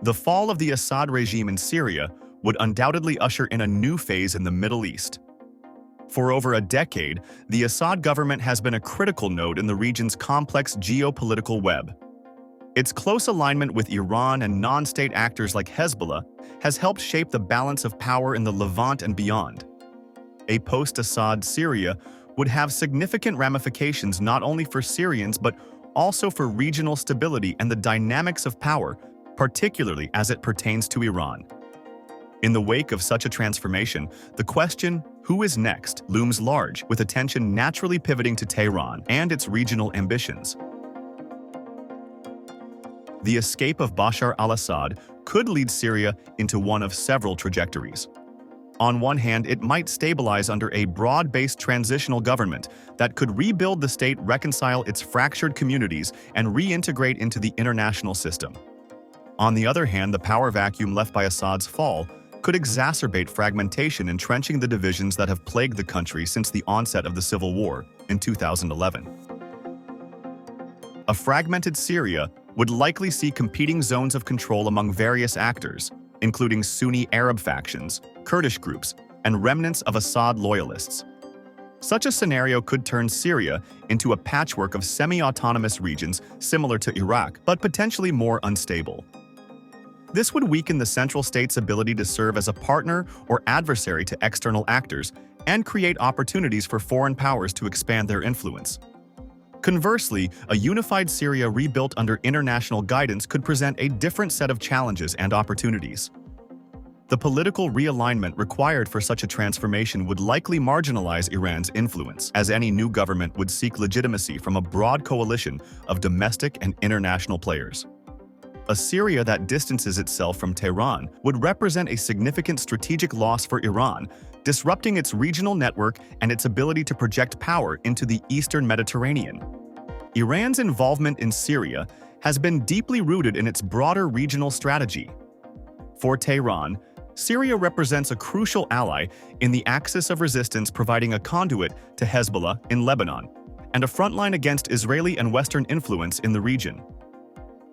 The fall of the Assad regime in Syria would undoubtedly usher in a new phase in the Middle East. For over a decade, the Assad government has been a critical node in the region's complex geopolitical web. Its close alignment with Iran and non-state actors like Hezbollah has helped shape the balance of power in the Levant and beyond. A post-Assad Syria would have significant ramifications not only for Syrians but also for regional stability and the dynamics of power, particularly as it pertains to Iran. In the wake of such a transformation, the question, who is next, looms large, with attention naturally pivoting to Tehran and its regional ambitions. The escape of Bashar al-Assad could lead Syria into one of several trajectories. On one hand, it might stabilize under a broad-based transitional government that could rebuild the state, reconcile its fractured communities, and reintegrate into the international system. On the other hand, the power vacuum left by Assad's fall could exacerbate fragmentation, entrenching the divisions that have plagued the country since the onset of the civil war in 2011. A fragmented Syria would likely see competing zones of control among various actors, including Sunni Arab factions, Kurdish groups, and remnants of Assad loyalists. Such a scenario could turn Syria into a patchwork of semi-autonomous regions similar to Iraq, but potentially more unstable. This would weaken the central state's ability to serve as a partner or adversary to external actors and create opportunities for foreign powers to expand their influence. Conversely, a unified Syria rebuilt under international guidance could present a different set of challenges and opportunities. The political realignment required for such a transformation would likely marginalize Iran's influence, as any new government would seek legitimacy from a broad coalition of domestic and international players. A Syria that distances itself from Tehran would represent a significant strategic loss for Iran, disrupting its regional network and its ability to project power into the Eastern Mediterranean. Iran's involvement in Syria has been deeply rooted in its broader regional strategy. For Tehran, Syria represents a crucial ally in the axis of resistance, providing a conduit to Hezbollah in Lebanon and a frontline against Israeli and Western influence in the region.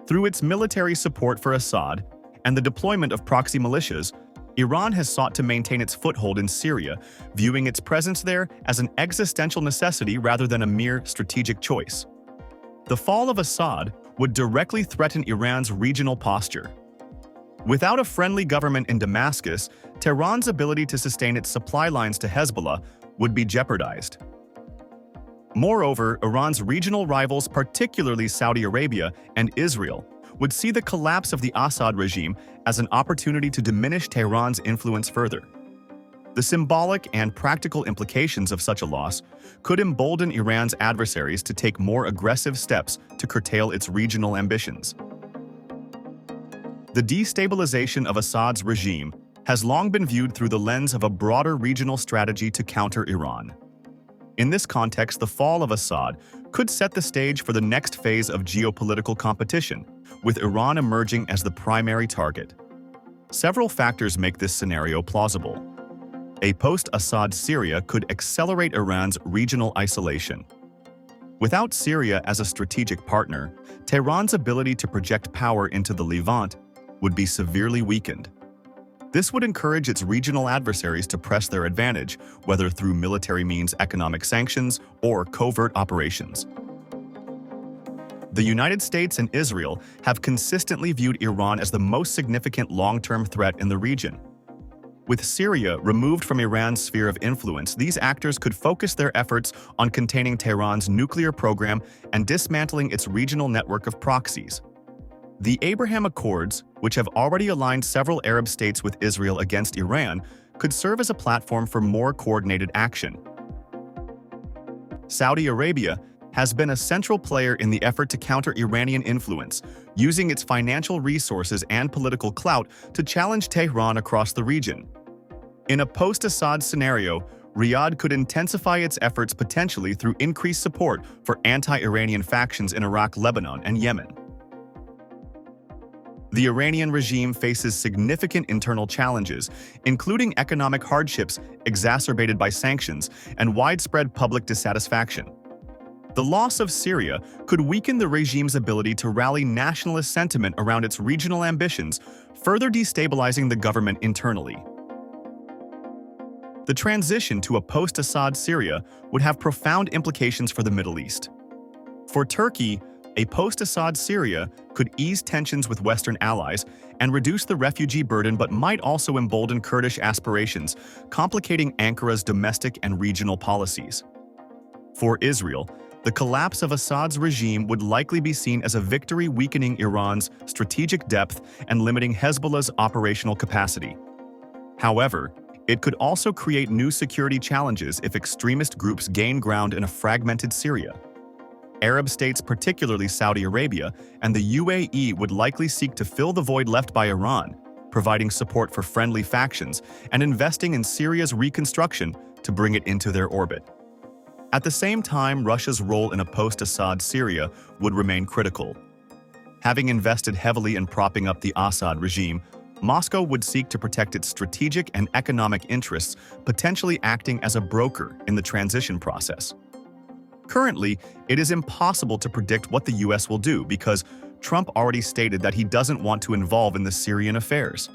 Through its military support for Assad and the deployment of proxy militias, Iran has sought to maintain its foothold in Syria, viewing its presence there as an existential necessity rather than a mere strategic choice. The fall of Assad would directly threaten Iran's regional posture. Without a friendly government in Damascus, Tehran's ability to sustain its supply lines to Hezbollah would be jeopardized. Moreover, Iran's regional rivals, particularly Saudi Arabia and Israel, would see the collapse of the Assad regime as an opportunity to diminish Tehran's influence further. The symbolic and practical implications of such a loss could embolden Iran's adversaries to take more aggressive steps to curtail its regional ambitions. The destabilization of Assad's regime has long been viewed through the lens of a broader regional strategy to counter Iran. In this context, the fall of Assad could set the stage for the next phase of geopolitical competition, with Iran emerging as the primary target. Several factors make this scenario plausible. A post-Assad Syria could accelerate Iran's regional isolation. Without Syria as a strategic partner, Tehran's ability to project power into the Levant would be severely weakened. This would encourage its regional adversaries to press their advantage, whether through military means, economic sanctions, or covert operations. The United States and Israel have consistently viewed Iran as the most significant long-term threat in the region. With Syria removed from Iran's sphere of influence, these actors could focus their efforts on containing Tehran's nuclear program and dismantling its regional network of proxies. The Abraham Accords, which have already aligned several Arab states with Israel against Iran, could serve as a platform for more coordinated action. Saudi Arabia has been a central player in the effort to counter Iranian influence, using its financial resources and political clout to challenge Tehran across the region. In a post-Assad scenario, Riyadh could intensify its efforts potentially through increased support for anti-Iranian factions in Iraq, Lebanon, and Yemen. The Iranian regime faces significant internal challenges, including economic hardships exacerbated by sanctions and widespread public dissatisfaction. The loss of Syria could weaken the regime's ability to rally nationalist sentiment around its regional ambitions, further destabilizing the government internally. The transition to a post-Assad Syria would have profound implications for the Middle East. For Turkey, a post-Assad Syria could ease tensions with Western allies and reduce the refugee burden, but might also embolden Kurdish aspirations, complicating Ankara's domestic and regional policies. For Israel, the collapse of Assad's regime would likely be seen as a victory, weakening Iran's strategic depth and limiting Hezbollah's operational capacity. However, it could also create new security challenges if extremist groups gain ground in a fragmented Syria. Arab states, particularly Saudi Arabia and the UAE, would likely seek to fill the void left by Iran, providing support for friendly factions and investing in Syria's reconstruction to bring it into their orbit. At the same time, Russia's role in a post-Assad Syria would remain critical. Having invested heavily in propping up the Assad regime, Moscow would seek to protect its strategic and economic interests, potentially acting as a broker in the transition process. Currently, it is impossible to predict what the US will do because Trump already stated that he doesn't want to involve in the Syrian affairs.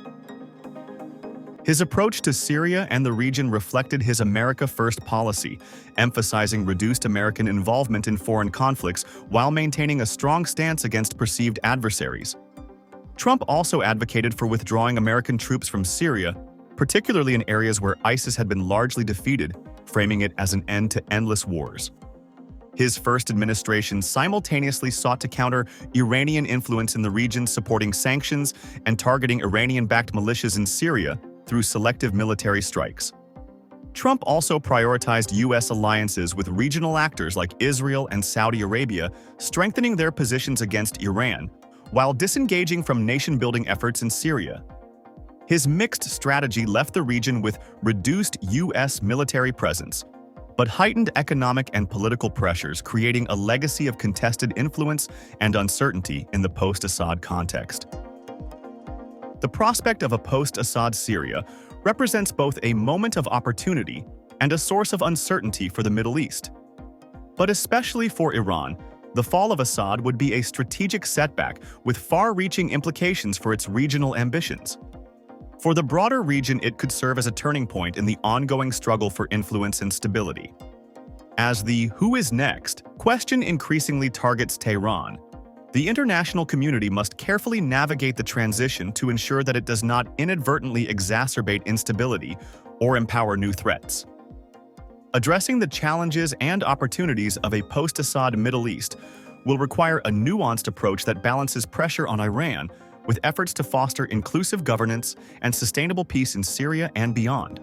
His approach to Syria and the region reflected his America First policy, emphasizing reduced American involvement in foreign conflicts while maintaining a strong stance against perceived adversaries. Trump also advocated for withdrawing American troops from Syria, particularly in areas where ISIS had been largely defeated, framing it as an end to endless wars. His first administration simultaneously sought to counter Iranian influence in the region, supporting sanctions and targeting Iranian-backed militias in Syria through selective military strikes. Trump also prioritized U.S. alliances with regional actors like Israel and Saudi Arabia, strengthening their positions against Iran, while disengaging from nation-building efforts in Syria. His mixed strategy left the region with reduced U.S. military presence, but heightened economic and political pressures, creating a legacy of contested influence and uncertainty in the post-Assad context. The prospect of a post-Assad Syria represents both a moment of opportunity and a source of uncertainty for the Middle East. But especially for Iran, the fall of Assad would be a strategic setback with far-reaching implications for its regional ambitions. For the broader region, it could serve as a turning point in the ongoing struggle for influence and stability. As the "who is next" question increasingly targets Tehran, the international community must carefully navigate the transition to ensure that it does not inadvertently exacerbate instability or empower new threats. Addressing the challenges and opportunities of a post-Assad Middle East will require a nuanced approach that balances pressure on Iran with efforts to foster inclusive governance and sustainable peace in Syria and beyond.